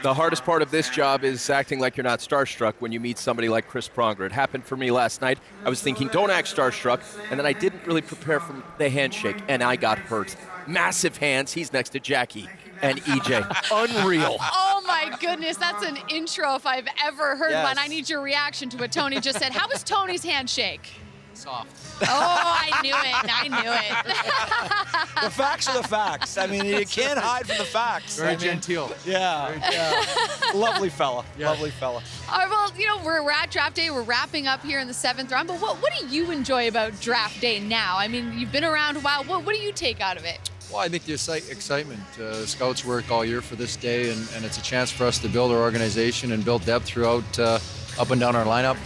The hardest part of this job is acting like you're not starstruck when you meet somebody like Chris Pronger. It happened for me last night. I was thinking, don't act starstruck, and then I didn't really prepare for the handshake, and I got hurt. Massive hands. He's next to Jackie and EJ. Unreal. Oh, my goodness. That's an intro if I've ever heard Yes. one. I need your reaction to what Tony just said. How was Tony's handshake? Soft. Oh, I knew it. The facts are the facts. I mean, you can't hide from the facts. Very genteel. Yeah. Lovely fella. Yeah. Lovely fella. All right, well, we're at draft day. We're wrapping up here in the 7th round. But what do you enjoy about draft day now? I mean, you've been around a while. What do you take out of it? Well, I think the excitement. Scouts work all year for this day, and it's a chance for us to build our organization and build depth throughout up and down our lineup.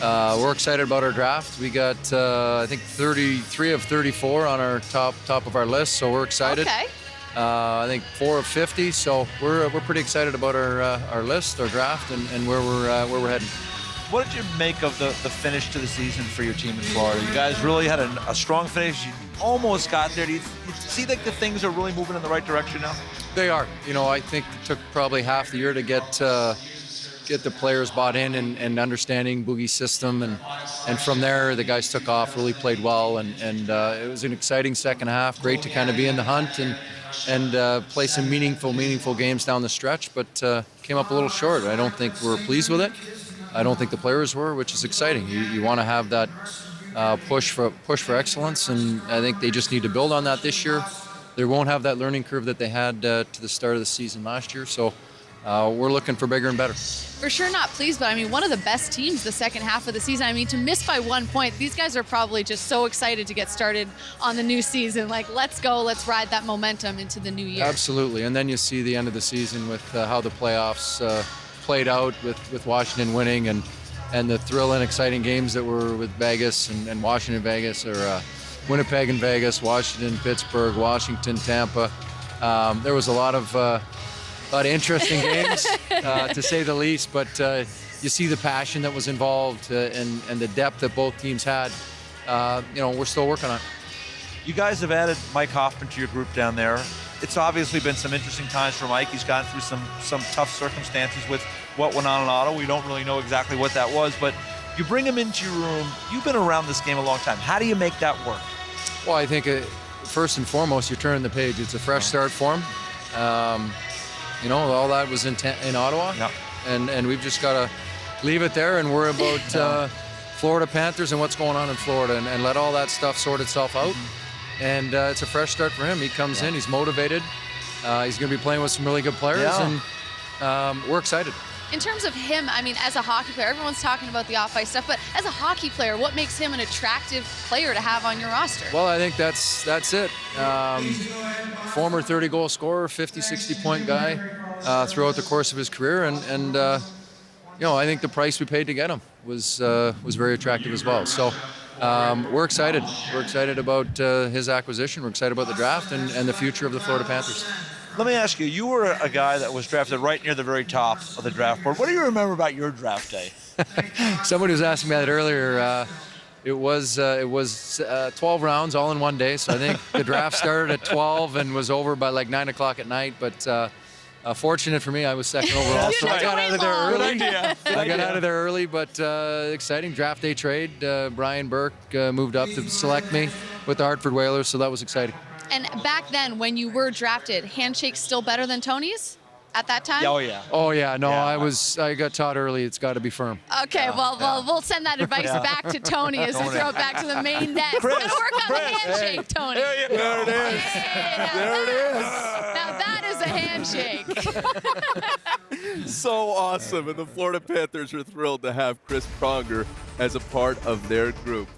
We're excited about our draft. We got, I think, 33 of 34 on our top of our list, so we're excited. Okay. I think 4 of 50, so we're pretty excited about our list, our draft, and where we're heading. What did you make of the finish to the season for your team in Florida? You guys really had a strong finish. You almost got there. Do you see like the things are really moving in the right direction now? They are. I think it took probably half the year to get the players bought in and understanding Boogie's system, and from there the guys took off, really played well, and it was an exciting second half. Great to kind of be in the hunt and play some meaningful games down the stretch, but came up a little short. I don't think we're pleased with it. I don't think the players were, which is exciting. You want to have that push for excellence, and I think they just need to build on that this year. They won't have that learning curve that they had to the start of the season last year, so we're looking for bigger and better. For sure not pleased, but I mean, one of the best teams the second half of the season. I mean, to miss by 1 point, these guys are probably just so excited to get started on the new season. Like, let's go, let's ride that momentum into the new year. Absolutely, and then you see the end of the season with how the playoffs played out with Washington winning and the thrill and exciting games that were with Vegas and Washington, Vegas, or Winnipeg and Vegas, Washington, Pittsburgh, Washington, Tampa. There was a lot of interesting games, to say the least, but you see the passion that was involved and the depth that both teams had. We're still working on it. You guys have added Mike Hoffman to your group down there. It's obviously been some interesting times for Mike. He's gone through some tough circumstances with what went on in Ottawa. We don't really know exactly what that was, but you bring him into your room. You've been around this game a long time. How do you make that work? Well, I think first and foremost, you're turning the page. It's a fresh start for him. All that was in Ottawa, yeah. and we've just got to leave it there and worry about Florida Panthers and what's going on in Florida, and let all that stuff sort itself out. And it's a fresh start for him. He comes in, he's motivated. He's going to be playing with some really good players, and we're excited. In terms of him, I mean, as a hockey player, everyone's talking about the off-ice stuff, but as a hockey player, what makes him an attractive player to have on your roster? Well, I think that's it. Former 30-goal scorer, 50, 60-point guy throughout the course of his career, and I think the price we paid to get him was very attractive as well. So we're excited. We're excited about his acquisition. We're excited about the draft and the future of the Florida Panthers. Let me ask you, you were a guy that was drafted right near the very top of the draft board. What do you remember about your draft day? Somebody was asking me that earlier. It was 12 rounds all in one day, so I think the draft started at 12 and was over by like 9 o'clock at night, but fortunate for me, I was second overall, so I got out of there early. I got out of there early, but exciting draft day trade. Brian Burke moved up to select me with the Hartford Whalers, so that was exciting. And back then, when you were drafted, handshakes still better than Tony's at that time? Oh, yeah. Oh, yeah. No, Yeah. I got taught early. It's got to be firm. Okay, we'll send that advice back to Tony as we throw it back to the main net. We're going to work on the handshake, Tony. There it is. There it is. Now that is a handshake. So awesome, and the Florida Panthers are thrilled to have Chris Pronger as a part of their group.